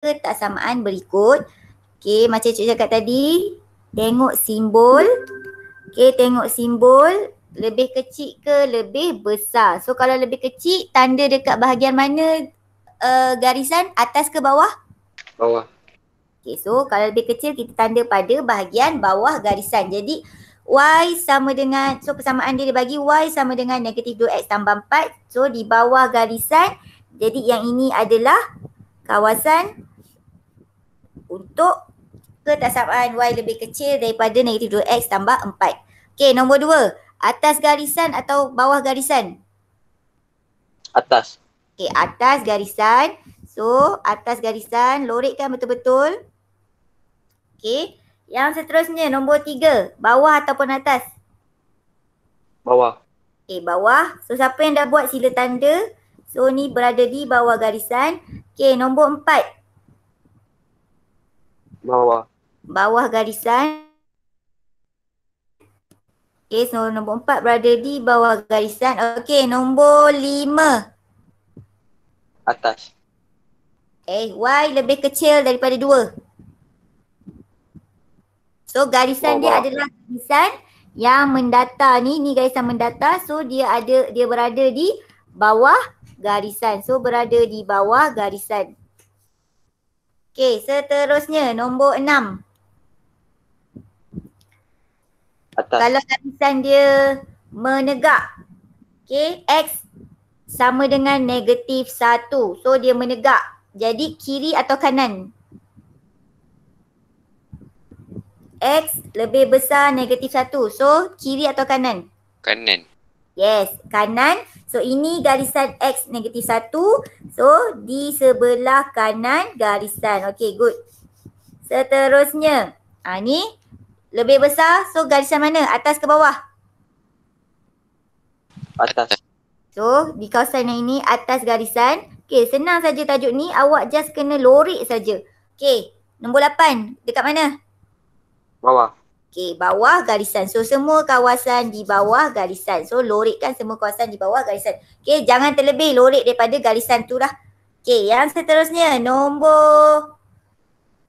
ketaksamaan berikut. Okey, macam Cik cakap tadi, tengok simbol. Okey, tengok simbol lebih kecil ke lebih besar. So kalau lebih kecil, tanda dekat bahagian mana garisan, atas ke bawah? Bawah. Okay, so kalau lebih kecil kita tanda pada bahagian bawah garisan. Jadi Y sama dengan, so persamaan dia bagi Y sama dengan negatif 2X tambah 4. So di bawah garisan, jadi yang ini adalah kawasan untuk ketaksamaan Y lebih kecil daripada negatif 2X tambah 4. Okay, nombor 2. Atas garisan atau bawah garisan? Atas. Okay, atas garisan. So atas garisan, lorikkan betul-betul. Okay. Yang seterusnya, nombor 3. Bawah ataupun atas? Bawah. Okay, bawah. So, siapa yang dah buat sila tanda. So, ni berada di bawah garisan. Okay, nombor 4. Bawah. Bawah garisan. Okay, so nombor 4 berada di bawah garisan. Okay, nombor 5. Atas. Y lebih kecil daripada 2. So, garisan dia adalah garisan yang mendatar ni garisan mendatar. So, dia berada di bawah garisan. So, berada di bawah garisan. Okey, seterusnya nombor 6. Atas. Kalau garisan dia menegak. Okey, X sama dengan negatif 1. So, dia menegak. Jadi, kiri atau kanan? X lebih besar negatif 1. So, kiri atau kanan? Kanan. Yes, kanan. So, ini garisan X negatif 1. So, di sebelah kanan garisan. Okay, good. Seterusnya. Ni lebih besar. So, garisan mana? Atas ke bawah? Atas. So, di kawasan yang ini atas garisan. Okay, senang saja tajuk ni. Awak just kena lorik saja. Okay, nombor 8. Dekat mana? Bawah. Okay, bawah garisan. So, semua kawasan di bawah garisan. So, lorikkan semua kawasan di bawah garisan. Okay, jangan terlebih lorik daripada garisan tu lah. Okay, yang seterusnya. Nombor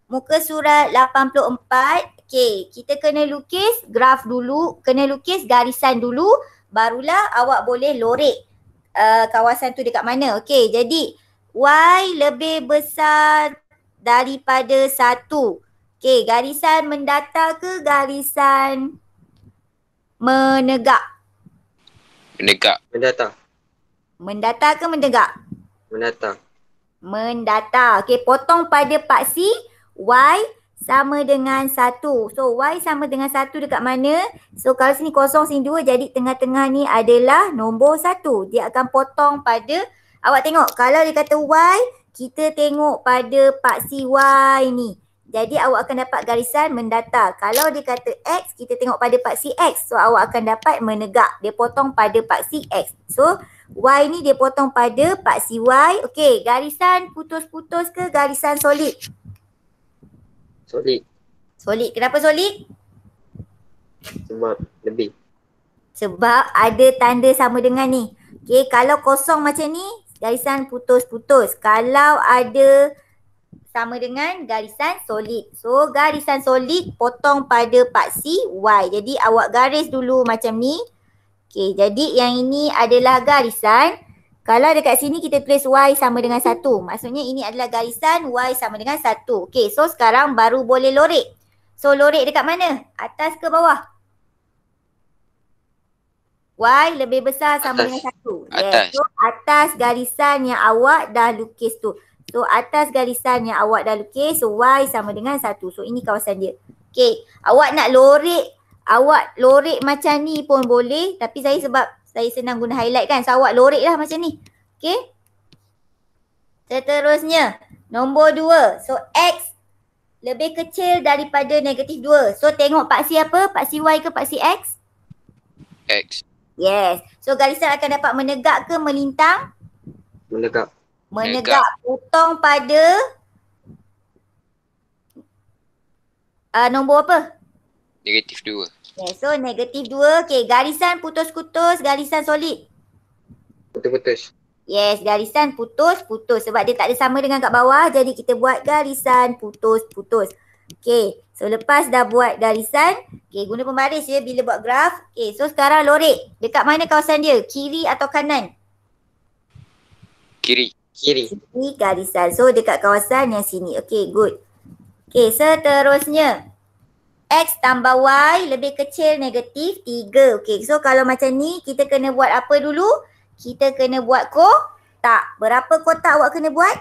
muka surat 84. Okay, kita kena lukis graf dulu. Kena lukis garisan dulu. Barulah awak boleh lorik kawasan tu dekat mana. Okay, jadi Y lebih besar daripada 1. Okay, garisan mendatar ke garisan menegak? Menegak. Mendatar. Mendatar ke menegak? Mendatar. Mendatar. Okay, potong pada paksi Y sama dengan 1. So, Y sama dengan 1 dekat mana? So, kalau sini kosong, sini 2. Jadi, tengah-tengah ni adalah nombor 1. Dia akan potong pada, awak tengok. Kalau dia kata Y, kita tengok pada paksi Y ni. Jadi awak akan dapat garisan mendatar. Kalau dia kata X, kita tengok pada paksi X. So awak akan dapat menegak. Dia potong pada paksi X. So Y ni dia potong pada paksi Y. Okey, garisan putus-putus ke garisan solid? Solid. Solid. Kenapa solid? Sebab lebih. Sebab ada tanda sama dengan ni. Okey, kalau kosong macam ni, garisan putus-putus. Kalau ada sama dengan garisan solid. So, garisan solid potong pada paksi Y. Jadi, awak garis dulu macam ni. Okey, jadi yang ini adalah garisan. Kalau dekat sini kita tulis Y sama dengan 1. Maksudnya ini adalah garisan Y sama dengan 1. Okey, so sekarang baru boleh lorik. So, lorik dekat mana? Atas ke bawah? Y lebih besar sama dengan 1. Yes. So, atas garisan yang awak dah lukis tu. So, atas garisan yang awak dah lukis, so Y sama dengan 1. So, ini kawasan dia. Okay, awak nak lorik, awak lorik macam ni pun boleh. Tapi sebab saya senang guna highlight kan. So, awak lorik lah macam ni. Okay. Seterusnya, nombor 2. So, X lebih kecil daripada negatif 2. So, tengok paksi apa? Paksi Y ke paksi X? X. Yes. So, garisan akan dapat menegak ke melintang? Menegak. Menegak. Potong pada nombor apa? Negatif 2. Okay, so negatif 2. Okay, garisan putus-putus, garisan solid. Putus-putus. Yes, garisan putus-putus sebab dia tak ada sama dengan kat bawah. Jadi kita buat garisan putus-putus. Okay, so lepas dah buat garisan, okay, guna pembaris ya bila buat graf. Okay, so sekarang lorek. Dekat mana kawasan dia? Kiri atau kanan? Kiri. Kiri. Kiri garisan. So dekat kawasan yang sini. Okay, good. Okay, seterusnya. X tambah Y lebih kecil negatif 3. Okay, so kalau macam ni kita kena buat apa dulu? Kita kena buat kotak. Berapa kotak awak kena buat?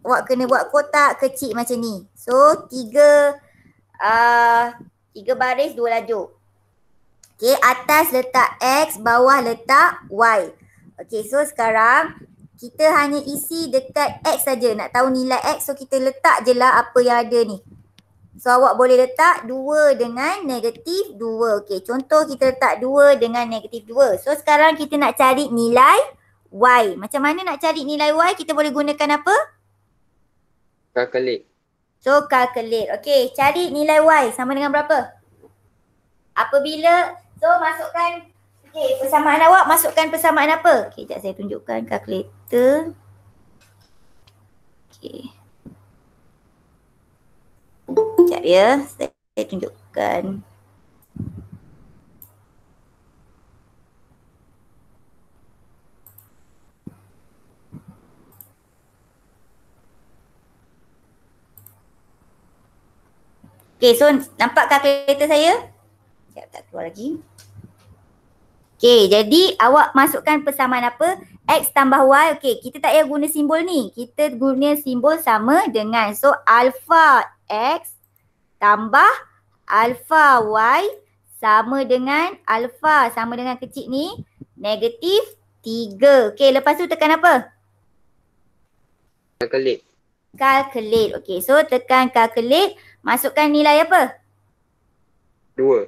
Awak kena buat kotak kecil macam ni. So 3 baris 2 lajur. Okay, atas letak X, bawah letak Y. Okay, so sekarang kita hanya isi dekat X saja. Nak tahu nilai X, so kita letak je lah apa yang ada ni. So awak boleh letak 2 dengan negatif 2. Okay, contoh kita letak 2 dengan negatif 2. So sekarang kita nak cari nilai Y. Macam mana nak cari nilai Y? Kita boleh gunakan apa? Calculate. So calculate. Okay, cari nilai Y sama dengan berapa? Apabila, so masukkan, okay, persamaan awak masukkan persamaan apa? Okay, sekejap saya tunjukkan kalkulator. Okay. Sekejap ya, saya tunjukkan. Okay, so nampak kalkulator saya? Sekejap, tak keluar lagi. Okay, jadi awak masukkan persamaan apa? X tambah Y. Okay, kita tak payah guna simbol ni. Kita guna simbol sama dengan. So, alpha X tambah alpha Y sama dengan alpha sama dengan kecil ni negatif 3. Okay, lepas tu tekan apa? Calculate. Calculate. Okay, so tekan calculate. Masukkan nilai apa? 2.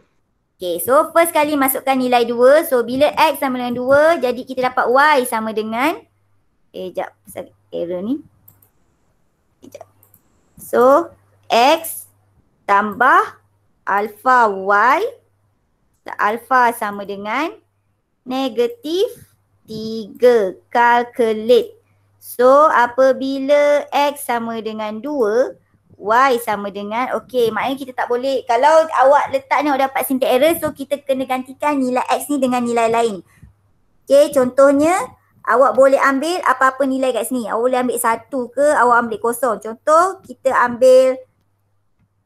Okay, so first kali masukkan nilai 2. So, bila X sama dengan 2, jadi kita dapat Y sama dengan, sekejap, pasal error ni. Sekejap. So, X tambah alpha Y, alpha sama dengan negatif 3. Calculate. So, apabila X sama dengan 2, Y sama dengan, okay, maknanya kita tak boleh, kalau awak letak ni awak dapat syntax error, so kita kena gantikan nilai X ni dengan nilai lain. Okay, contohnya, awak boleh ambil apa-apa nilai kat sini. Awak boleh ambil 1 ke, awak ambil kosong. Contoh, kita ambil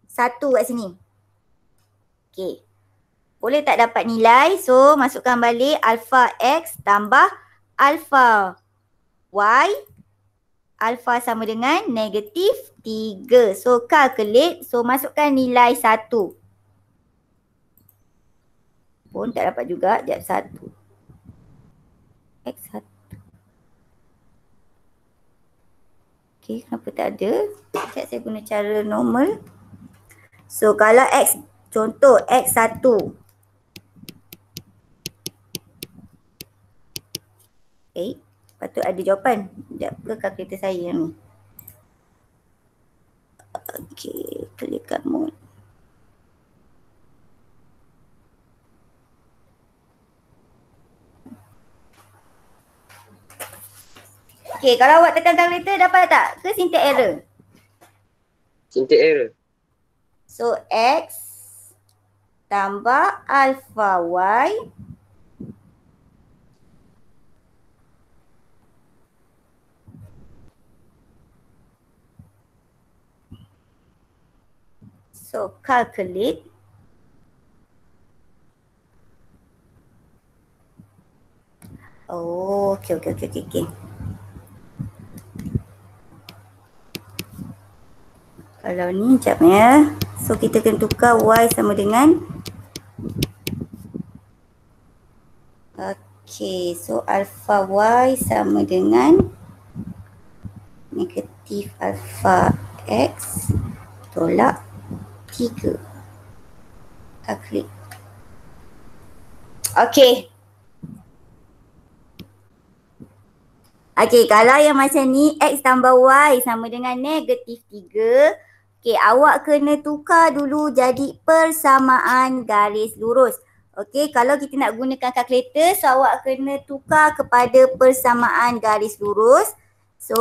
1 kat sini. Okay. Boleh tak dapat nilai, so masukkan balik alpha X tambah alpha Y. Alpha sama dengan negatif 3. So, calculate. So, masukkan nilai 1. Pun tak dapat juga. Sekejap, 1. X1. Okay, kenapa tak ada? Sekejap saya guna cara normal. So, kalau X, contoh X1. Okay. Patut ada jawapan. Sekejap ke kalkulator saya ni. Okay, klikkan mode. Okay, kalau awak tekan kalkulator dapat tak? Ke syntax error? Syntax error. So, X tambah alpha Y. So, calculate. Oh, okay. Kalau ni, sekejap ya. So, kita kena tukar Y sama dengan. Okay, so alpha Y sama dengan negatif alpha X tolak 3. Klik. Okay. Okay, kalau yang macam ni X tambah Y sama dengan negatif 3. Okay, awak kena tukar dulu jadi persamaan garis lurus. Okey, kalau kita nak gunakan kalkulator, so awak kena tukar kepada persamaan garis lurus. So,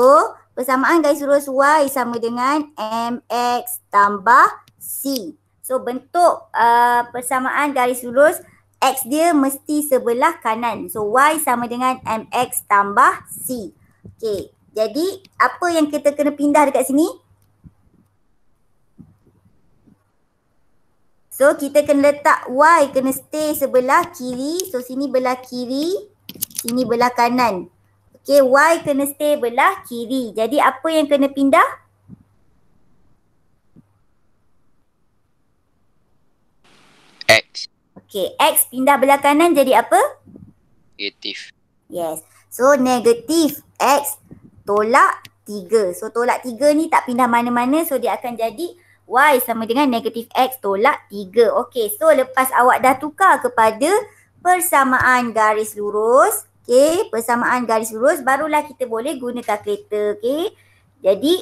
persamaan garis lurus Y sama dengan MX tambah C. So, bentuk persamaan garis lurus X dia mesti sebelah kanan. So, Y sama dengan MX tambah C. Okey, jadi apa yang kita kena pindah dekat sini? So, kita kena letak Y kena stay sebelah kiri. So, sini belah kiri, sini belah kanan. Okey, Y kena stay belah kiri. Jadi, apa yang kena pindah? X. Okey, X pindah belah kanan jadi apa? Negatif. Yes. So, negatif X tolak 3. So, tolak 3 ni tak pindah mana-mana. So, dia akan jadi Y sama dengan negatif X tolak 3. Okey, so lepas awak dah tukar kepada persamaan garis lurus. Okey, persamaan garis lurus barulah kita boleh guna kalkulator. Okey, jadi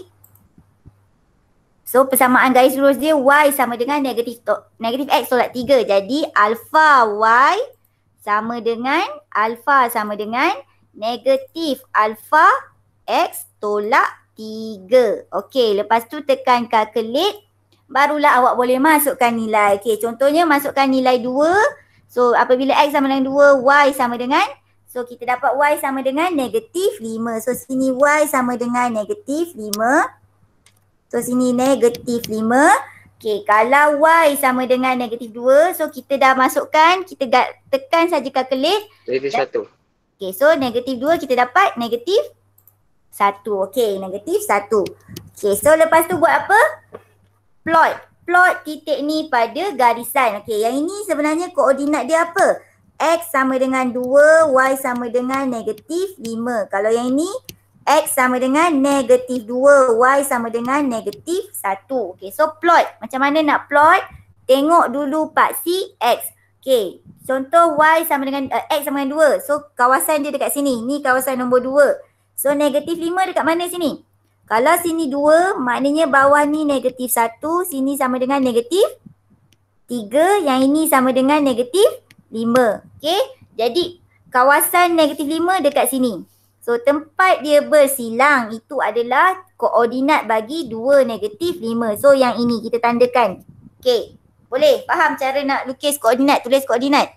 so persamaan garis lurus dia Y sama dengan negatif X tolak 3. Jadi alpha Y sama dengan negatif alpha X tolak 3. Okey, lepas tu tekan calculate. Barulah awak boleh masukkan nilai. Okey, contohnya masukkan nilai 2. So, apabila X sama dengan 2, Y sama dengan, so kita dapat Y sama dengan negatif 5. So, sini Y sama dengan negatif 5. So, sini negatif 5. Okey, kalau Y sama dengan negatif 2, so kita dah masukkan, kita tekan saja calculate. Negatif 1. Okey, so negatif 2 kita dapat negatif 1. Okey, negatif 1. Okey, so lepas tu buat apa? Plot titik ni pada garisan. Okey, yang ini sebenarnya koordinat dia apa? X sama dengan 2, Y sama dengan negatif 5. Kalau yang ini, X sama dengan negatif 2, Y sama dengan negatif 1. Okey, so plot. Macam mana nak plot? Tengok dulu paksi X. Okey, contoh Y sama dengan, X sama dengan 2. So, kawasan dia dekat sini. Ni kawasan nombor 2. So, negatif 5 dekat mana sini? Kalau sini 2, maknanya bawah ni negatif 1, sini sama dengan negatif 3, yang ini sama dengan negatif 5. Okey, jadi kawasan negatif 5 dekat sini. So, tempat dia bersilang itu adalah koordinat bagi 2 negatif 5. So, yang ini kita tandakan. Okey, boleh faham cara nak lukis koordinat, tulis koordinat?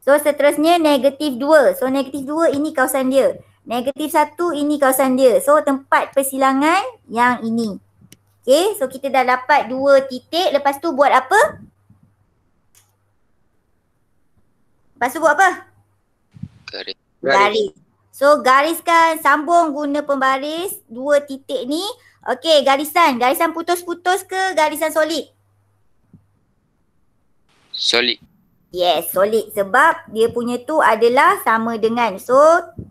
So, seterusnya negatif 2. So, negatif 2 ini kawasan dia. Negatif 1 ini kawasan dia. So, tempat persilangan yang ini. Okay, so kita dah dapat 2 titik. Lepas tu buat apa? Lepas tu buat apa? Garis. So, gariskan, sambung guna pembaris 2 titik ni. Okay, garisan. Garisan putus-putus ke garisan solid? Solid. Yes, solid sebab dia punya tu adalah sama dengan. So,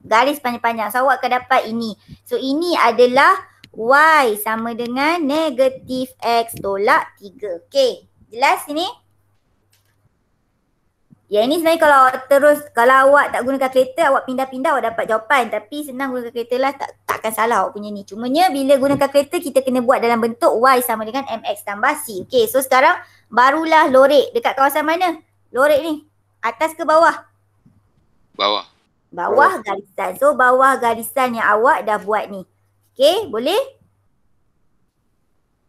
garis panjang-panjang. So, awak akan dapat ini. So, ini adalah Y sama dengan negatif X tolak 3. Okay, jelas ini? Ya, ini sebenarnya kalau awak tak guna kalkulator, awak pindah-pindah, awak dapat jawapan. Tapi senang guna kalkulator lah, takkan salah awak punya ni. Cumanya bila guna kalkulator, kita kena buat dalam bentuk Y sama dengan MX tambah C. Okay, so sekarang barulah lorek. Dekat kawasan mana? Lorek ni, atas ke bawah? Bawah. Bawah garisan. So, bawah garisan yang awak dah buat ni. Okay, boleh?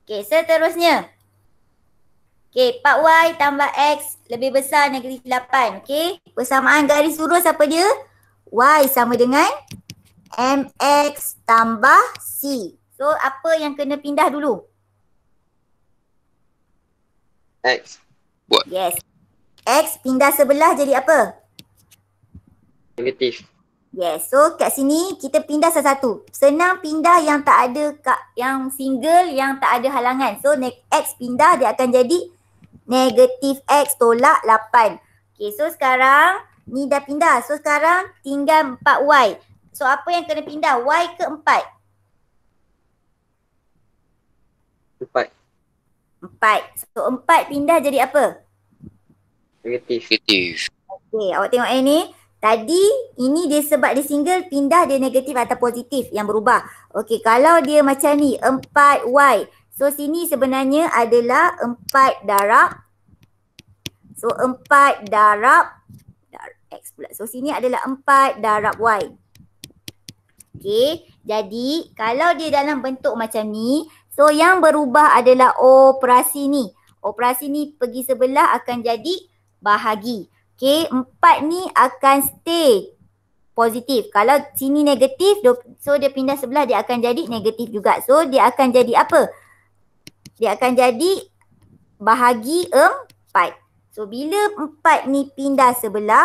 Okay, seterusnya. Okay, part Y tambah X lebih besar negatif 8. Okay, persamaan garis lurus apa dia? Y sama dengan MX tambah C. So, apa yang kena pindah dulu? X. Yes. X pindah sebelah jadi apa? Negatif. Yes, so kat sini kita pindah satu-satu. Senang pindah yang tak ada, yang single, yang tak ada halangan. So X pindah dia akan jadi negatif X tolak 8. Okay, so sekarang ni dah pindah. So sekarang tinggal 4Y. So apa yang kena pindah? Y ke 4? 4. 4. So 4 pindah jadi apa? Negatif. Negatif. Okay, awak tengok ni. Tadi ini dia sebab dia single, pindah dia negatif atau positif yang berubah. Okey, kalau dia macam ni 4Y. So sini sebenarnya adalah 4 darab So 4 darab X pula. So sini adalah 4 darab Y. Okey, jadi kalau dia dalam bentuk macam ni, so yang berubah adalah operasi ni. Operasi ni pergi sebelah akan jadi bahagi. Okey, 4 ni akan stay positif. Kalau sini negatif, so dia pindah sebelah dia akan jadi negatif juga. So dia akan jadi apa? Dia akan jadi bahagi 4. So bila 4 ni pindah sebelah,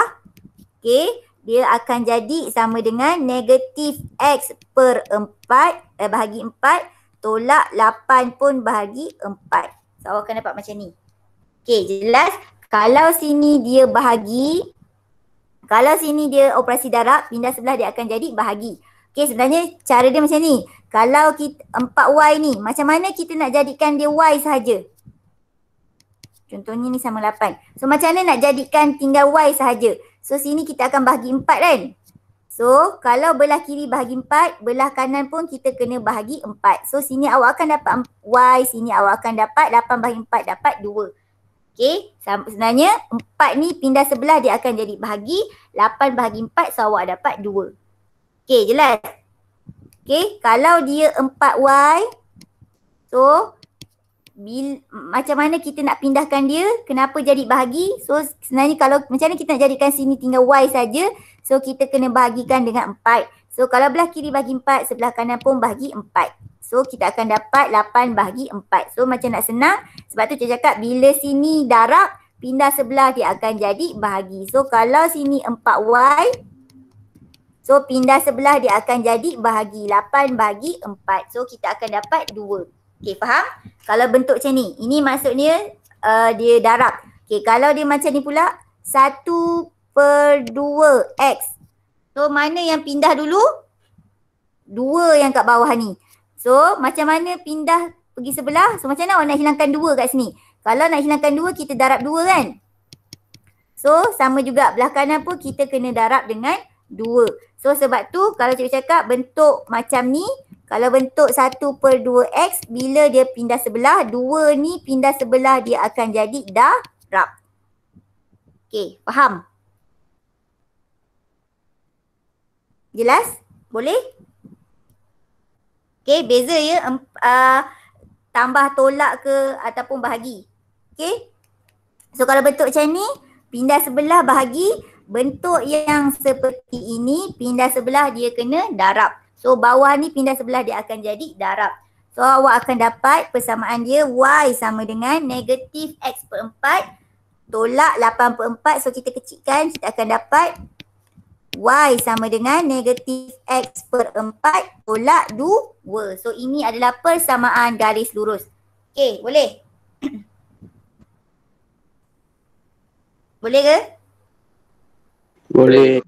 okey, dia akan jadi sama dengan negatif X per 4 bahagi 4 tolak 8 pun bahagi 4. So awak akan dapat macam ni. Okey, jelas? Kalau sini dia bahagi, kalau sini dia operasi darab, pindah sebelah dia akan jadi bahagi. Okey, sebenarnya cara dia macam ni. Kalau kita 4Y ni, macam mana kita nak jadikan dia Y sahaja? Contohnya ni sama 8. So macam mana nak jadikan tinggal Y sahaja? So sini kita akan bahagi 4 kan? So kalau belah kiri bahagi 4, belah kanan pun kita kena bahagi 4. So sini awak akan dapat Y, sini awak akan dapat 8 bahagi 4 dapat 2. Okey, sebenarnya 4 ni pindah sebelah dia akan jadi bahagi 8 bahagi 4, so awak dapat 2. Okey, jelas? Okey, kalau dia 4Y, so macam mana kita nak pindahkan dia? Kenapa jadi bahagi? So sebenarnya kalau macam mana kita nak jadikan sini tinggal Y saja, so kita kena bahagikan dengan 4. So kalau belah kiri bahagi 4, sebelah kanan pun bahagi 4. So kita akan dapat 8 bahagi 4. So macam nak senang, sebab tu saya cakap bila sini darab, pindah sebelah dia akan jadi bahagi. So kalau sini 4Y, so pindah sebelah dia akan jadi bahagi 8 bahagi 4. So kita akan dapat 2. Okey, faham? Kalau bentuk macam ni, ini maksudnya dia darab. Okey, kalau dia macam ni pula, 1/2X. So mana yang pindah dulu? 2 yang kat bawah ni. So macam mana pindah pergi sebelah? So macam mana awak nak hilangkan 2 kat sini? Kalau nak hilangkan 2, kita darab 2 kan? So sama juga belah kanan pun kita kena darab dengan 2. So sebab tu kalau cikgu cakap bentuk macam ni, kalau bentuk 1/2X, bila dia pindah sebelah, 2 ni pindah sebelah dia akan jadi darab. Okey, faham? Jelas? Boleh? Okey, beza ya tambah tolak ke ataupun bahagi. Okey? So kalau bentuk macam ni, pindah sebelah bahagi, bentuk yang seperti ini, pindah sebelah dia kena darab. So bawah ni pindah sebelah dia akan jadi darab. So awak akan dapat persamaan dia Y sama dengan negatif X per 4 tolak 8 per 4. So kita kecilkan, kita akan dapat Y sama dengan negatif X per 4 tolak 2. So ini adalah persamaan garis lurus. Okey, boleh? Boleh ke? Boleh.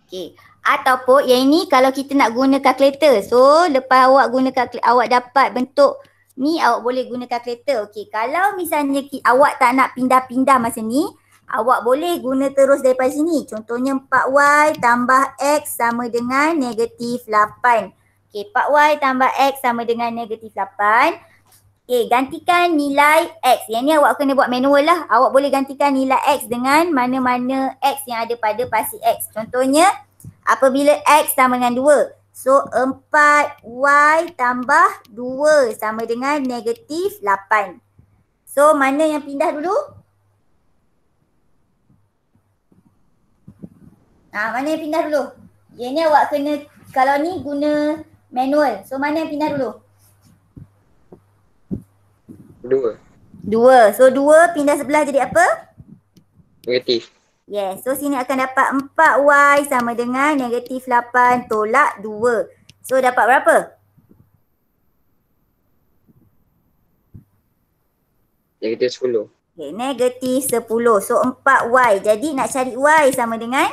Okey. Ataupun yang ini kalau kita nak guna kalkulator. So lepas awak guna awak dapat bentuk ni, awak boleh guna kalkulator. Okey, kalau misalnya awak tak nak pindah-pindah masa ni, awak boleh guna terus daripada sini. Contohnya 4Y tambah X sama dengan negatif 8. Okey, 4Y tambah X sama dengan negatif 8. Okey, gantikan nilai X. Yang ni awak kena buat manual lah. Awak boleh gantikan nilai X dengan mana-mana X yang ada pada pasti X. Contohnya, apabila X sama dengan 2. So 4Y tambah 2 sama dengan negatif 8. So mana yang pindah dulu? Mana yang pindah dulu? Yang ni awak kena, kalau ni guna manual. So mana yang pindah dulu? 2. 2. So 2 pindah sebelah jadi apa? Negatif. Yes, so sini akan dapat 4Y sama dengan negatif 8 tolak 2. So dapat berapa? Negatif 10. Okay, negatif 10. So 4Y. Jadi nak cari Y sama dengan?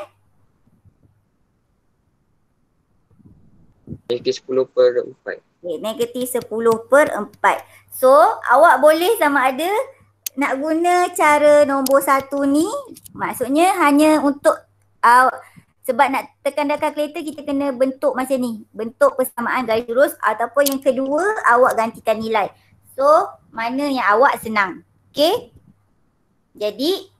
Negatif 10 per 4. Okay, negatif 10 per 4. So awak boleh sama ada nak guna cara nombor 1 ni, maksudnya hanya untuk sebab nak tekan kalkulator kita kena bentuk macam ni, bentuk persamaan garis lurus, ataupun yang kedua awak gantikan nilai. So mana yang awak senang. Okey. Jadi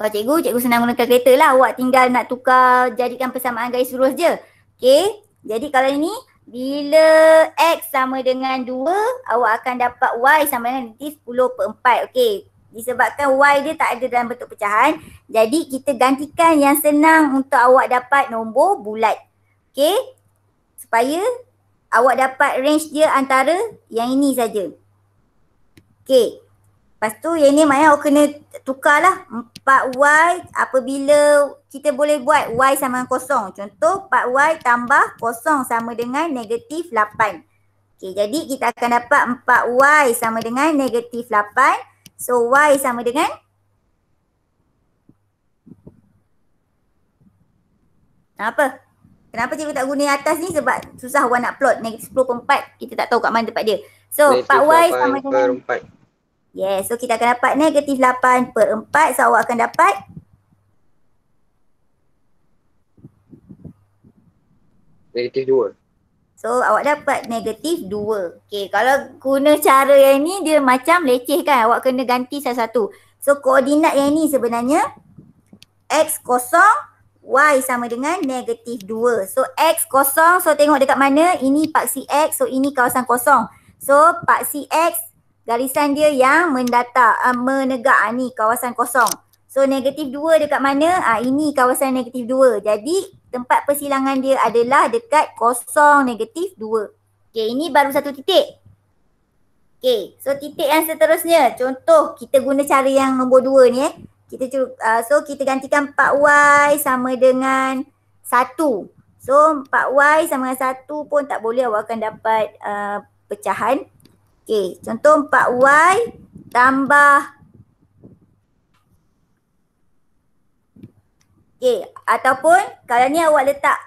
Kalau cikgu senang gunakan kereta lah. Awak tinggal nak tukar jadikan persamaan garis lurus je. Okay. Jadi kalau ini, bila X sama dengan 2, awak akan dapat Y sama dengan negatif 10/4. Okay. Disebabkan Y dia tak ada dalam bentuk pecahan. Jadi kita gantikan yang senang untuk awak dapat nombor bulat. Okay. Supaya awak dapat range dia antara yang ini saja. Okay. Lepas tu yang ni maknanya awak kena tukarlah 4Y apabila kita boleh buat Y sama dengan kosong. Contoh 4Y tambah kosong sama dengan negatif 8. Okay, jadi kita akan dapat 4Y sama dengan negatif 8. So Y sama dengan apa? Kenapa cikgu tak guna atas ni? Sebab susah awak nak plot negatif 10/4. Kita tak tahu kat mana tempat dia. So 4Y sama dengan 4. yes, so kita akan dapat negatif 8/4. So awak akan dapat Negatif 2. so awak dapat negatif 2. Okay, kalau guna cara yang ni dia macam leceh kan. Awak kena ganti satu-satu. So koordinat yang ni sebenarnya X kosong, Y sama dengan negatif 2. So X kosong, so tengok dekat mana. Ini paksi X, so ini kawasan kosong. So paksi X garisan dia yang mendatar, menegak ni kawasan kosong. So negatif 2 dekat mana? Ini kawasan negatif 2. Jadi tempat persilangan dia adalah dekat kosong negatif 2. Okay, ini baru satu titik. Okay, so titik yang seterusnya. Contoh kita guna cara yang nombor 2 ni so kita gantikan 4Y sama dengan 1. So 4Y sama dengan 1 pun tak boleh, awak akan dapat pecahan. Okay, contoh 4Y tambah ataupun kalau ni awak letak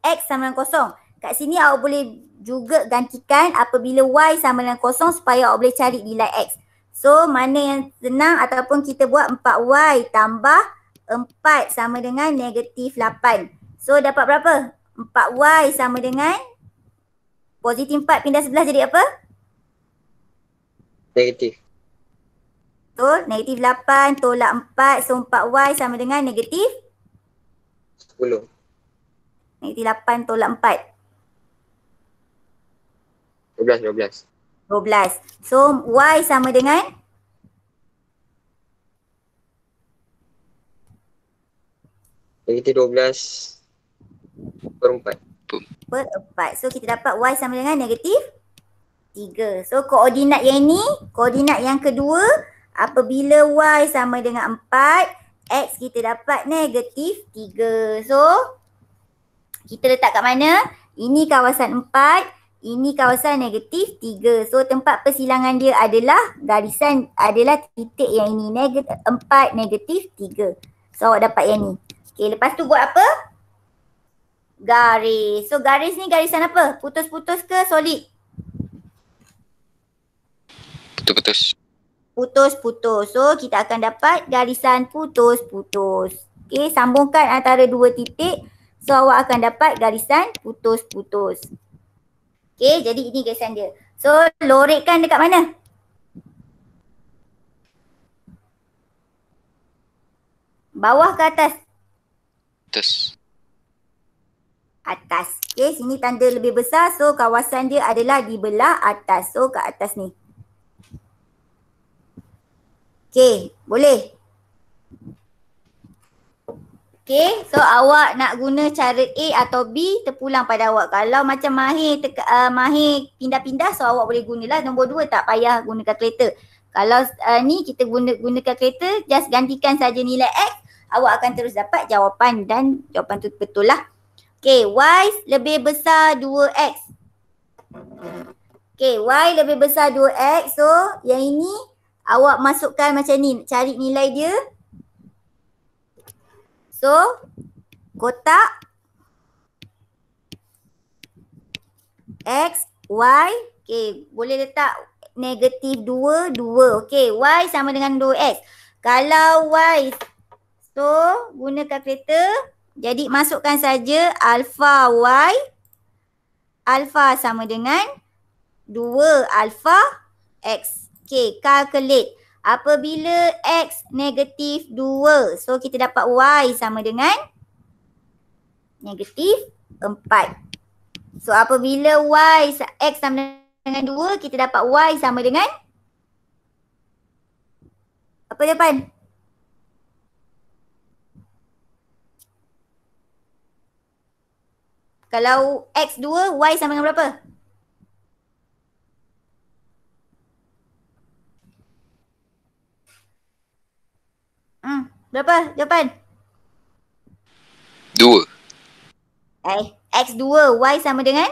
X sama dengan kosong. Kat sini awak boleh juga gantikan apabila Y sama dengan kosong supaya awak boleh cari nilai X. So mana yang senang ataupun kita buat 4Y tambah 4 sama dengan negatif 8. So dapat berapa? 4Y sama dengan positif 4 pindah sebelah jadi apa? Negatif. So negatif 8 tolak 4. So 4Y sama dengan negatif 10. negatif 8 tolak 4. 12. 12. So Y sama dengan negatif 12/4. per 4. So kita dapat Y sama dengan negatif 3. So koordinat yang ni, koordinat yang kedua, apabila Y sama dengan 4, X kita dapat negatif 3. So kita letak kat mana? Ini kawasan 4. Ini kawasan negatif 3. So tempat persilangan dia adalah garisan, adalah titik yang ini. 4 negatif 3. So awak dapat yang ni. Okay, lepas tu buat apa? Garis. So garis ni garisan apa? Putus-putus ke solid? Putus-putus. Putus-putus. So kita akan dapat garisan putus-putus. Okay, sambungkan antara dua titik. So awak akan dapat garisan putus-putus. Okay, jadi ini garisan dia. So lorekkan dekat mana? Bawah ke atas? Atas. Atas. Okay, sini tanda lebih besar. So kawasan dia adalah di belah atas. So kat atas ni. Okay, boleh? Okay, so awak nak guna cara A atau B, terpulang pada awak. Kalau macam mahir mahir pindah-pindah, so awak boleh gunalah nombor 2, tak payah guna kalkulator. Kalau ni kita guna kalkulator, just gantikan saja nilai X, awak akan terus dapat jawapan dan jawapan tu betul lah. Okay, Y lebih besar 2X. Okay, Y lebih besar 2X, so yang ini awak masukkan macam ni, cari nilai dia. So, kotak X, Y. Okay, boleh letak negatif 2, 2. Okay, Y sama dengan 2X. Kalau Y, so guna kalkulator. Jadi masukkan saja alpha Y. Alpha sama dengan 2 alpha X. Okay, calculate. Apabila X negatif 2, so kita dapat Y sama dengan negatif 4. So apabila X sama dengan 2, kita dapat Y sama dengan apa jawapan? Kalau X 2, Y sama dengan berapa? Berapa jawapan? 2. X 2, Y sama dengan?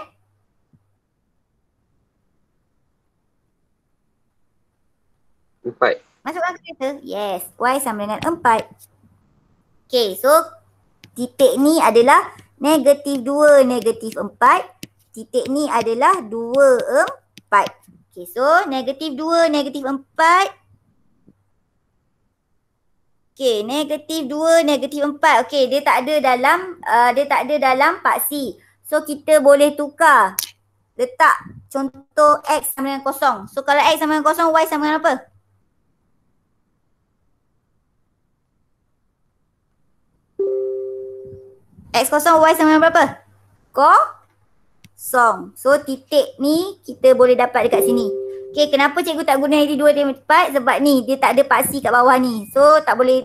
Empat. Masukkan kereta? Yes, Y sama dengan 4. Okay, so titik ni adalah negatif 2, negatif 4. Titik ni adalah 2, 4. Okay, so negatif 2, negatif 4. Okay, negatif 2, negatif 4. Okay, dia tak ada dalam paksi. So kita boleh tukar. Letak contoh X sama dengan kosong. So kalau X sama dengan kosong, Y sama dengan apa? X kosong, Y sama dengan berapa? Kosong. So titik ni kita boleh dapat dekat sini. Okay, kenapa cikgu tak guna negatif 2, negatif 4? Sebab ni dia tak ada paksi kat bawah ni. So tak boleh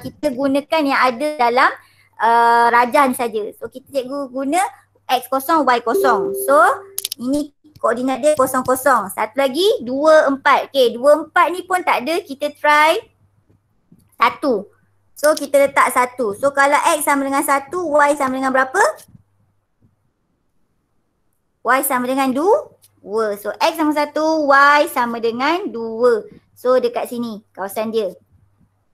kita gunakan yang ada dalam rajah ni saja. So cikgu guna X kosong, Y kosong. So ini koordinat dia kosong kosong. Satu lagi 2, 4. Okay, 2, 4 ni pun tak ada. Kita try 1. So kita letak 1. So kalau X sama dengan 1, Y sama dengan berapa? Y sama dengan 2. So X sama 1, Y sama dengan 2. So dekat sini kawasan dia.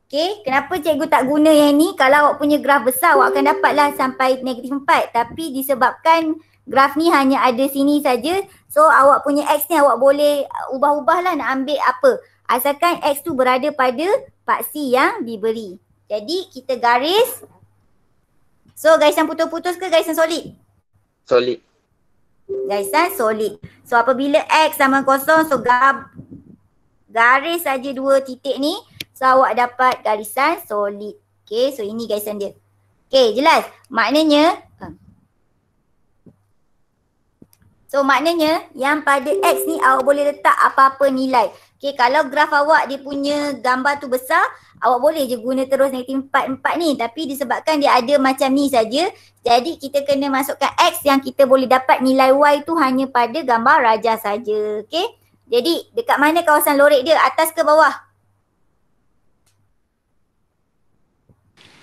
Okay, kenapa cikgu tak guna yang ni? Kalau awak punya graf besar, awak akan dapatlah sampai negatif 4. Tapi disebabkan graf ni hanya ada sini saja, so awak punya X ni awak boleh ubah-ubah lah nak ambil apa. Asalkan X tu berada pada paksi yang diberi. Jadi kita garis. So garisan putus-putus ke garisan solid? Solid. Garisan solid. So apabila X sama kosong, so garis saja dua titik ni. So awak dapat garisan solid. Okay, so ini garisan dia. Okay, jelas? Maknanya yang pada X ni awak boleh letak apa-apa nilai. Okay, kalau graf awak dia punya gambar tu besar, awak boleh je guna terus negatif 4, 4 ni. Tapi disebabkan dia ada macam ni saja, jadi kita kena masukkan X yang kita boleh dapat nilai Y tu hanya pada gambar rajah saja. Okay, jadi dekat mana kawasan lorek dia? Atas ke bawah?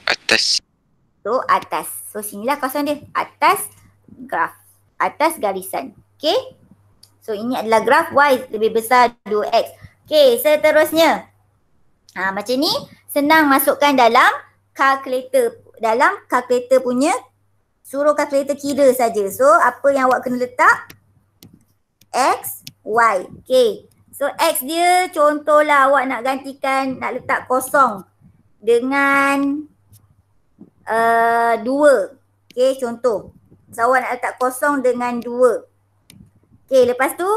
Atas. So atas. So sinilah kawasan dia. Atas graf. Atas garisan. Okay. So ini adalah graf Y lebih besar 2X. Okay, seterusnya. Macam ni senang masukkan dalam kalkulator. Dalam kalkulator punya, suruh kalkulator kira saja. So apa yang awak kena letak? X, Y. Okay. So X dia contohlah awak nak gantikan, nak letak kosong dengan 2. Okay, contoh. So awak nak letak kosong dengan 2. Okay, lepas tu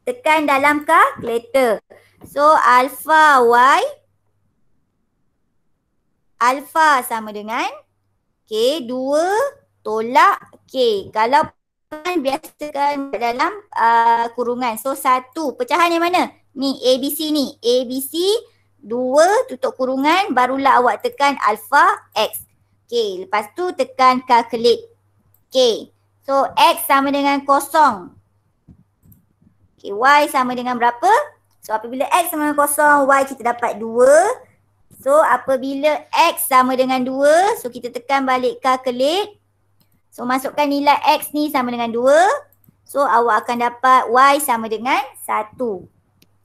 tekan dalam kalkulator. So alpha Y, alpha sama dengan okay, 2 tolak K. Kalau biasakan dalam kurungan. So 1, pecahan yang mana? Ni ABC ni. ABC 2 tutup kurungan, barulah awak tekan alpha X. Okay, lepas tu tekan calculate. Okay, so X sama dengan kosong. Okay, Y sama dengan berapa? So apabila X sama dengan kosong, Y kita dapat 2. So apabila X sama dengan 2, so kita tekan balik calculate. So masukkan nilai X ni sama dengan 2. So awak akan dapat Y sama dengan 1.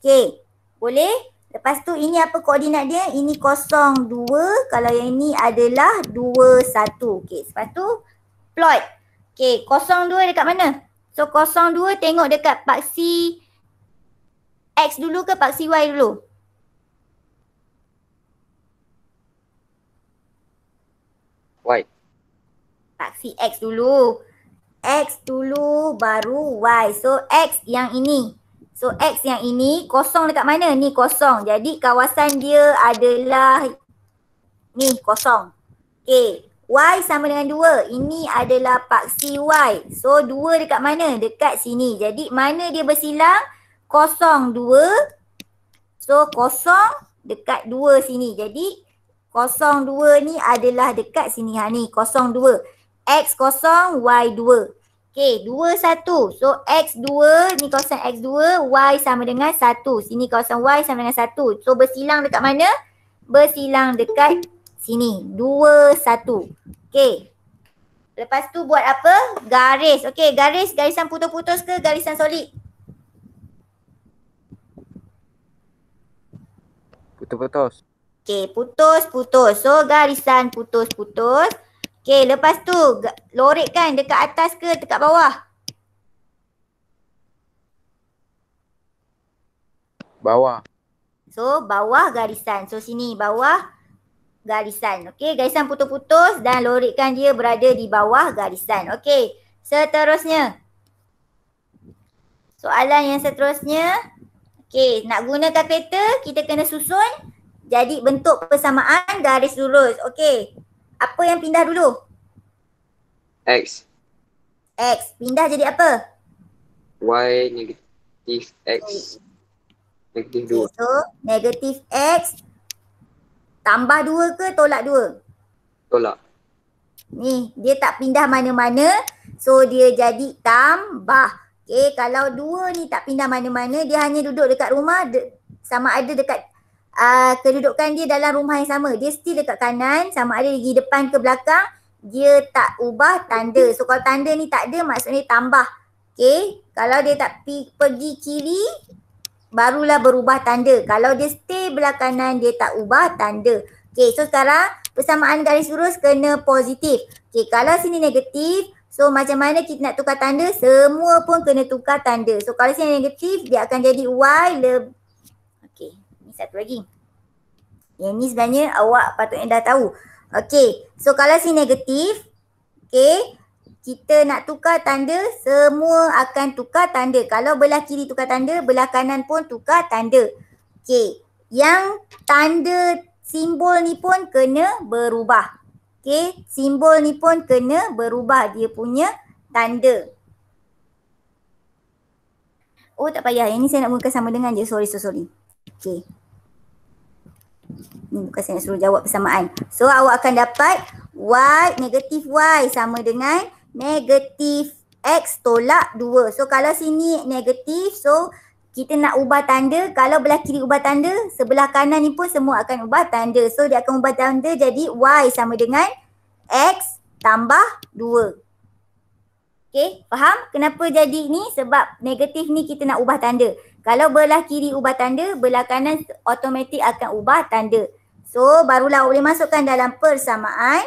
Okay, boleh? Lepas tu ini apa koordinat dia? Ini 0, 2. Kalau yang ini adalah 2, 1. Okay, lepas tu plot. Okay, 0, 2 dekat mana? So 0, 2 tengok dekat paksi X dulu ke paksi Y dulu? Y. Paksi X dulu. X dulu baru Y. So X yang ini. So X yang ini kosong dekat mana? Ni kosong. Jadi kawasan dia adalah ni kosong. Okay. Y sama dengan 2. Ini adalah paksi Y. So 2 dekat mana? Dekat sini. Jadi mana dia bersilang? 0, 2. So kosong dekat 2 sini. Jadi 0, 2 ni adalah dekat sini. Ha ni 0, 2. X 0, Y 2. Okay, 2, 1. So X 2, ni kawasan X 2, Y sama dengan 1. Sini kawasan Y sama dengan 1. So bersilang dekat mana? Bersilang dekat sini. 2, 1. Okay. Lepas tu buat apa? Garis. Okay, garis. Garisan putus-putus ke garisan solid? Putus-putus. Okay, putus-putus. So garisan putus-putus. Okay, lepas tu lorekkan dekat atas ke dekat bawah? Bawah. So bawah garisan. So sini bawah garisan. Okey, garisan putus-putus dan lorekkan dia berada di bawah garisan. Okey, seterusnya. Soalan yang seterusnya. Okey, nak guna kalkulator kita kena susun jadi bentuk persamaan garis lurus. Okey, apa yang pindah dulu? X. X. Pindah jadi apa? Y negatif X. Negatif 2. Okay, so negatif X tambah 2 ke tolak 2? Tolak. Ni, dia tak pindah mana-mana. So, dia jadi tambah. Okay, kalau 2 ni tak pindah mana-mana, dia hanya duduk dekat rumah sama ada dekat kedudukan dia dalam rumah yang sama. Dia still dekat kanan, sama ada di depan ke belakang, dia tak ubah tanda. So, kalau tanda ni tak ada, maksudnya tambah. Okay, kalau dia tak pergi kiri, barulah berubah tanda. Kalau dia stay belah kanan, dia tak ubah tanda. Okay, so sekarang persamaan garis lurus kena positif. Okay, kalau sini negatif, so macam mana kita nak tukar tanda? Semua pun kena tukar tanda. So kalau sini negatif, dia akan jadi Y lebih. Okay, ni satu lagi. Yang ni sebenarnya awak patutnya dah tahu. Okay, so kalau sini negatif, okay, kita nak tukar tanda, semua akan tukar tanda. Kalau belah kiri tukar tanda, belah kanan pun tukar tanda. Okey, yang tanda simbol ni pun kena berubah. Okey, simbol ni pun kena berubah dia punya tanda. Oh tak payah, yang ni saya nak gunakan sama dengan je. Sorry. Okey. Ni bukan saya nak suruh jawab persamaan. So awak akan dapat Y, negatif Y sama dengan negatif X tolak 2. So kalau sini negatif, so kita nak ubah tanda. Kalau belah kiri ubah tanda, sebelah kanan ni pun semua akan ubah tanda. So dia akan ubah tanda jadi Y sama dengan X tambah 2. Okay, faham kenapa jadi ni? Sebab negatif ni kita nak ubah tanda. Kalau belah kiri ubah tanda, belah kanan automatik akan ubah tanda. So barulah boleh masukkan dalam persamaan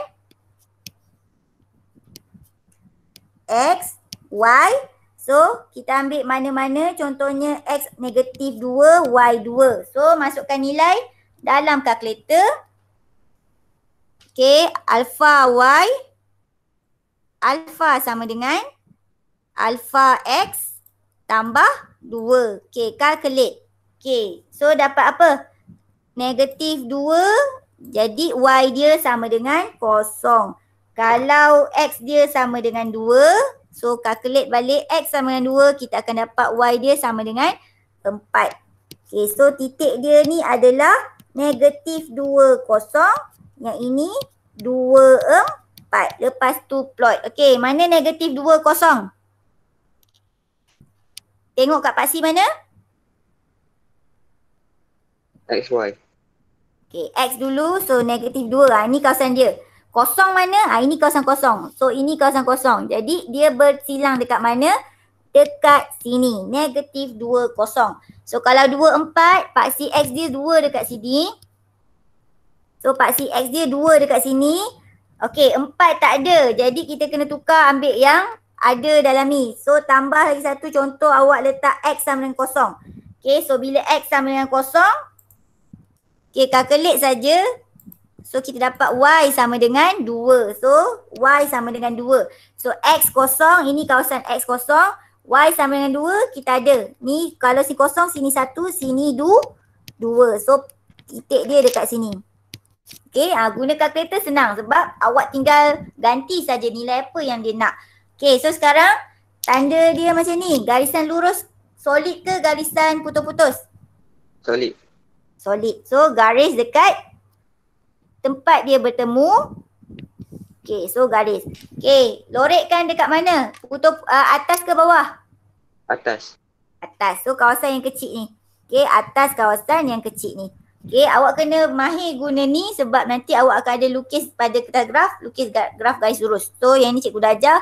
X, Y. So, kita ambil mana-mana contohnya X negatif 2, Y 2. So, masukkan nilai dalam kalkulator. Okay, alpha Y. Alpha sama dengan alpha X tambah 2. Okay, calculate. Okay, so dapat apa? Negatif 2, jadi Y dia sama dengan 0. Kalau X dia sama dengan 2, so calculate balik X sama dengan 2, kita akan dapat Y dia sama dengan 4. Okay, so titik dia ni adalah negatif 2, 0. Yang ini 2, 4. Lepas tu plot. Okay, mana negatif 2, 0? Tengok kat paksi mana? X, Y. Okay, X dulu. So negatif 2. Ini kawasan dia. Kosong mana? Ini kawasan kosong. So ini kawasan kosong. Jadi dia bersilang dekat mana? Dekat sini. Negatif 2, 0. So kalau 2, 4, paksi X dia 2 dekat sini. So paksi X dia 2 dekat sini. Okey, 4 tak ada. Jadi kita kena tukar ambil yang ada dalam ni. So tambah lagi satu contoh, awak letak X sama dengan 0. Okey, so bila X sama dengan 0. Okey, calculate saja. So kita dapat Y sama dengan 2. So Y sama dengan 2. So X 0, ini kawasan X 0. Y sama dengan 2, kita ada. Ni kalau sini kosong, sini 1, sini 2. So titik dia dekat sini. Okay, guna kalkulator senang sebab awak tinggal ganti saja nilai apa yang dia nak. Okay, so sekarang tanda dia macam ni. Garisan lurus solid ke garisan putus-putus? Solid. Solid. So garis dekat tempat dia bertemu. Okay, so garis. Okay, lorekkan dekat mana? Atas ke bawah? Atas. Atas. So kawasan yang kecil ni. Okay, atas kawasan yang kecil ni. Okay, awak kena mahir guna ni sebab nanti awak akan ada lukis pada kertas graf, lukis graf garis lurus. So yang ni cikgu dah ajar,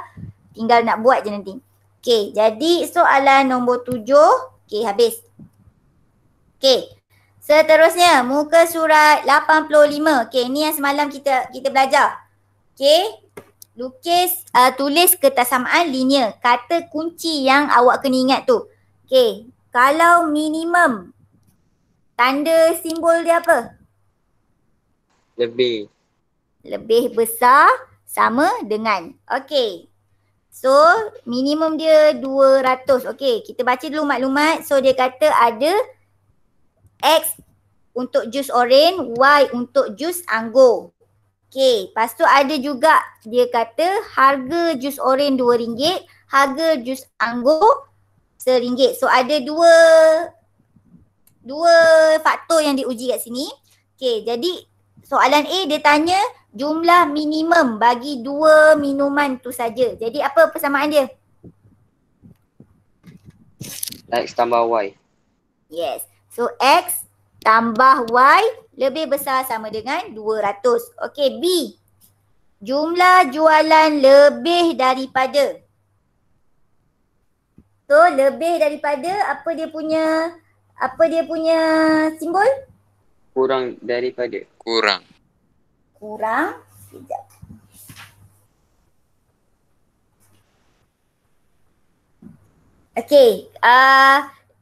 tinggal nak buat je nanti. Okay, jadi soalan nombor 7. Okay, habis. Okay, seterusnya muka surat 85. Okay, ni yang semalam kita belajar. Okay, lukis, tulis ketersamaan linear. Kata kunci yang awak kena ingat tu. Okay, kalau minimum, tanda simbol dia apa? Lebih. Lebih besar sama dengan. Okay, so minimum dia 200. Okay, kita baca dulu maklumat. So dia kata ada X untuk jus oren, Y untuk jus anggur. Okay, lepas tu ada juga dia kata harga jus oren RM2, harga jus anggur RM1. So ada dua faktor yang diuji kat sini. Okay, jadi soalan A dia tanya jumlah minimum bagi dua minuman tu saja. Jadi apa persamaan dia? X tambah Y. Yes. So X tambah Y lebih besar sama dengan 200. Okey, B. Jumlah jualan lebih daripada. So lebih daripada apa dia punya simbol? Kurang daripada. Kurang. Kurang. Sekejap. Okey,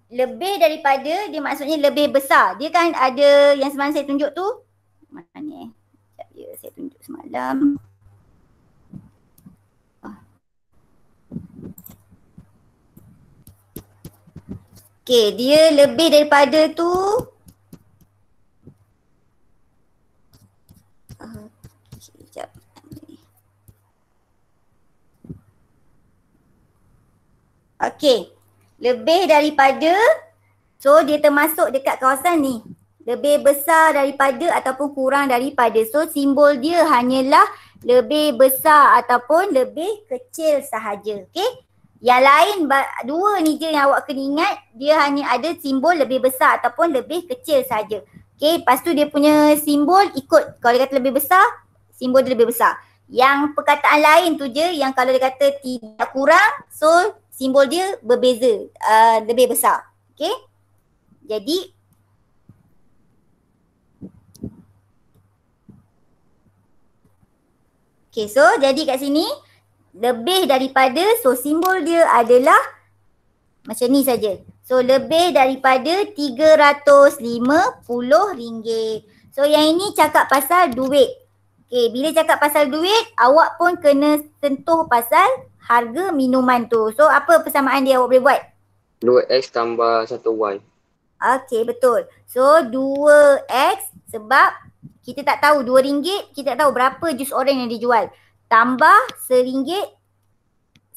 lebih daripada dia maksudnya lebih besar. Dia kan ada yang semalam saya tunjuk tu. Mana ni? Sekejap ya, saya tunjuk semalam. Okey, dia lebih daripada tu. Sekejap. Okey. Lebih daripada, so dia termasuk dekat kawasan ni. Lebih besar daripada ataupun kurang daripada. So simbol dia hanyalah lebih besar ataupun lebih kecil sahaja. Okay. Yang lain dua ni je yang awak kena ingat. Dia hanya ada simbol lebih besar ataupun lebih kecil sahaja. Okay. Lepas tu dia punya simbol ikut. Kalau dia kata lebih besar, simbol dia lebih besar. Yang perkataan lain tu je yang kalau dia kata tidak kurang, so simbol dia berbeza, lebih besar. Okay. Jadi, okay, so jadi kat sini, lebih daripada, so simbol dia adalah macam ni saja. So lebih daripada RM350. So yang ini cakap pasal duit. Okay, bila cakap pasal duit, awak pun kena sentuh pasal harga minuman tu. So apa persamaan dia awak boleh buat? 2X tambah 1Y. Okay, betul. So 2X sebab kita tak tahu RM2, kita tak tahu berapa jus oren yang dijual. Tambah RM1,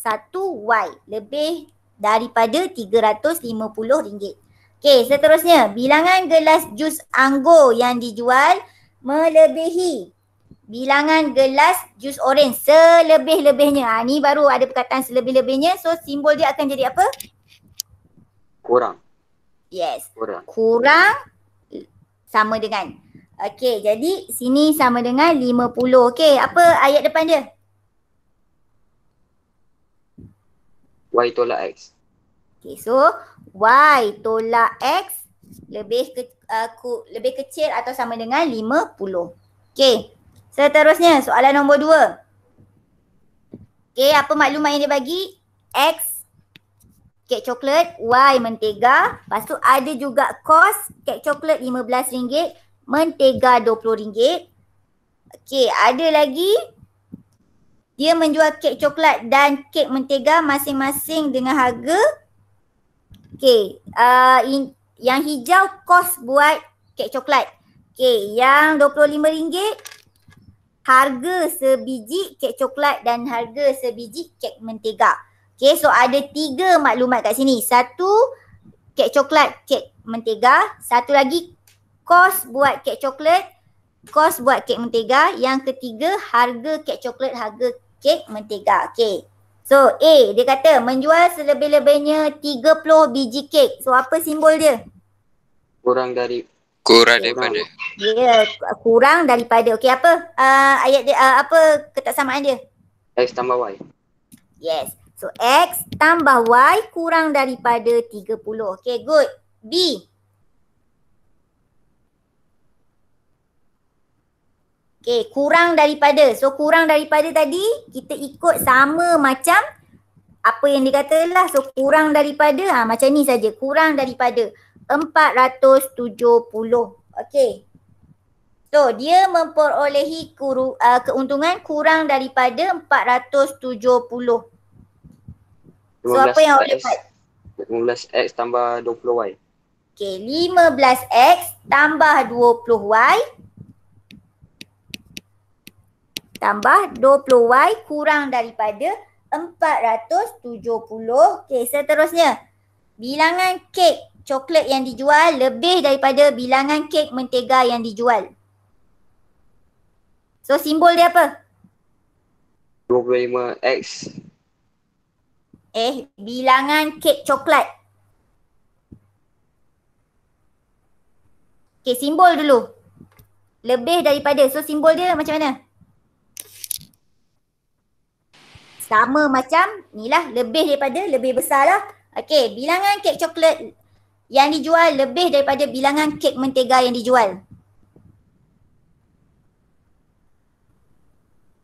1Y. Lebih daripada RM350. Okay, seterusnya. Bilangan gelas jus anggur yang dijual melebihi bilangan gelas jus oren selebih-lebihnya. Ni baru ada perkataan selebih-lebihnya. So simbol dia akan jadi apa? Kurang. Yes. Kurang. Kurang sama dengan. Okey, jadi sini sama dengan 50. Okey, apa ayat depan dia? Y tolak X. Okey, so Y tolak X lebih kecil atau sama dengan 50. Okey. Seterusnya, soalan nombor 2. Okay, apa maklumat yang dia bagi? X, kek coklat, Y, mentega. Lepas tu ada juga kos, kek coklat RM15, mentega RM20. Okay, ada lagi Dia menjual kek coklat dan kek mentega masing-masing dengan harga. Okey, yang hijau kos buat kek coklat. Okey, yang RM25 harga sebiji kek coklat dan harga sebiji kek mentega. Okey, so ada 3 maklumat kat sini. Satu, kek coklat, kek mentega. Satu lagi, kos buat kek coklat, kos buat kek mentega. Yang ketiga, harga kek coklat, harga kek mentega. Okey. So A, dia kata menjual selebih-lebihnya 30 biji kek. So apa simbol dia? Kurang dari Kurang daripada. Dia kurang daripada. Okey, apa ayat dia, apa ketaksamaan dia? X tambah Y. Yes. So X tambah Y kurang daripada 30. Okay, good. B. Okay, kurang daripada. So kurang daripada tadi kita ikut sama macam apa yang dikata lah. So kurang daripada macam ni saja. Kurang daripada 470. Okay. So dia memperolehi keuntungan kurang daripada 470. So apa yang awak dapat? 15X tambah 20Y. Okay, 15X tambah 20Y tambah 20Y kurang daripada 470. Okay, seterusnya. Bilangan kek coklat yang dijual lebih daripada bilangan kek mentega yang dijual. So simbol dia apa? 25X. Bilangan kek coklat. Okay, simbol dulu. Lebih daripada. So simbol dia macam mana? Sama macam ni lah. Lebih daripada, lebih besar lah. Okay, bilangan kek coklat yang dijual lebih daripada bilangan kek mentega yang dijual.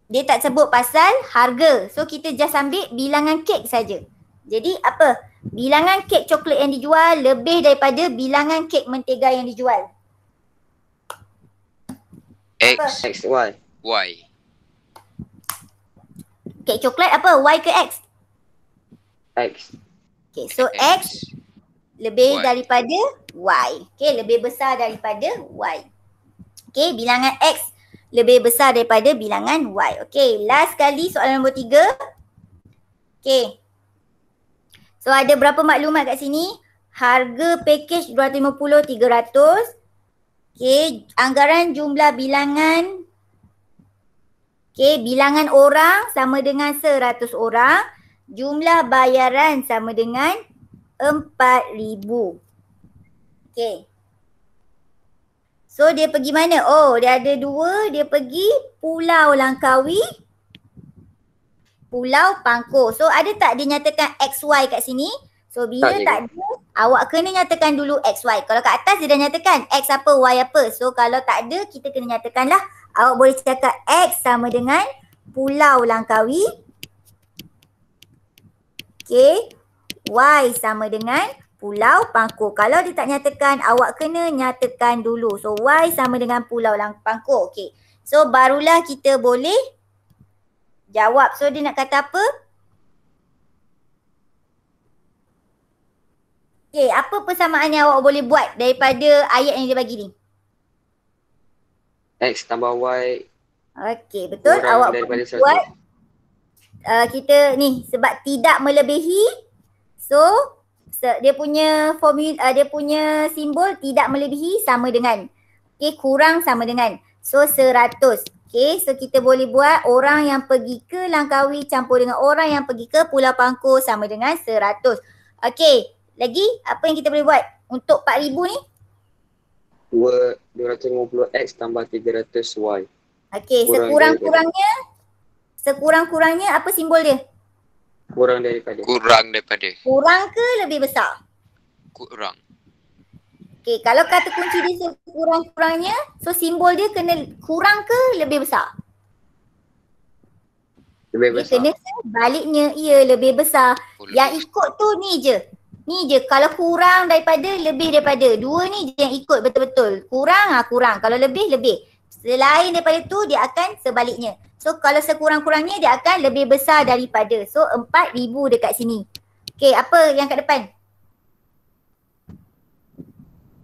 Dia tak sebut pasal harga. So kita just ambil bilangan kek saja. Jadi apa? Bilangan kek coklat yang dijual lebih daripada bilangan kek mentega yang dijual. X, X, Y. Y. Kek coklat apa? Y ke X? X. Okay, so X lebih Y. daripada Y. Okay, lebih besar daripada Y. Okay, bilangan X lebih besar daripada bilangan Y. Okay, last kali soalan nombor 3. Okay. So ada berapa maklumat kat sini? Harga package 250, 300. Okay, anggaran jumlah bilangan. Okay, bilangan orang sama dengan 100 orang. Jumlah bayaran sama dengan 4,000. Okay. So dia pergi mana? Oh, dia ada 2. Dia pergi Pulau Langkawi, Pulau Pangkor. So ada tak dia nyatakan XY kat sini? So bila tak ada, awak kena nyatakan dulu XY. Kalau kat atas dia dah nyatakan X apa, Y apa. So kalau tak ada, kita kena nyatakan lah. Awak boleh cakap X sama dengan Pulau Langkawi. Okay. Y sama dengan Pulau Pangkor. Kalau dia tak nyatakan, awak kena nyatakan dulu. So Y sama dengan Pulau Pangkor. Okay. So barulah kita boleh jawab. So dia nak kata apa? Okay, apa persamaan yang awak boleh buat daripada ayat yang dia bagi ni? X tambah Y. Okay, betul. Kurang Awak daripada boleh buat. Kita ni sebab tidak melebihi. So dia punya formula, dia punya simbol tidak melebihi sama dengan. Okay, kurang sama dengan. So 100. Okay, so kita boleh buat orang yang pergi ke Langkawi campur dengan orang yang pergi ke Pulau Pangkor sama dengan 100. Okay, lagi apa yang kita boleh buat untuk 4,000 ni? 250X tambah 300Y. Okay, sekurang-kurangnya apa simbol dia? Kurang daripada. Kurang daripada. Kurang ke lebih besar? Kurang. Okay, kalau kata kunci dia sekurang-kurangnya, so simbol dia kena kurang ke lebih besar? Lebih Dia besar. kena sebaliknya, lebih besar. Yang ikut tu ni je. Ni je, kalau kurang daripada, lebih daripada. Dua ni je yang ikut betul-betul. Kurang, kurang. Kalau lebih, lebih. Selain daripada tu dia akan sebaliknya. So kalau sekurang-kurangnya dia akan lebih besar daripada. So 4,000 dekat sini. Okay, apa yang kat depan?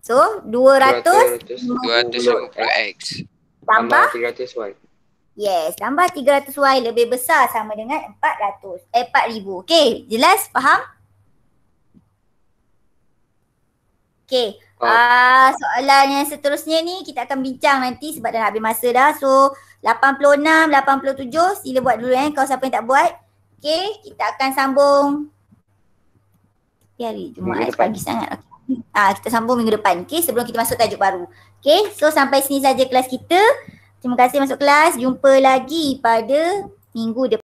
So 250X. tambah 300Y. yes, tambah 300Y lebih besar sama dengan 4,000. Okay, jelas? Faham? Okay, soalan yang seterusnya ni kita akan bincang nanti sebab dah nak habis masa dah. So 86, 87 sila buat dulu kau siapa yang tak buat. Okay, kita akan sambung hari Jumaat pagi sangat. Okay. Kita sambung minggu depan. Okay, sebelum kita masuk tajuk baru. Okay, so sampai sini saja kelas kita. Terima kasih masuk kelas. Jumpa lagi pada minggu depan.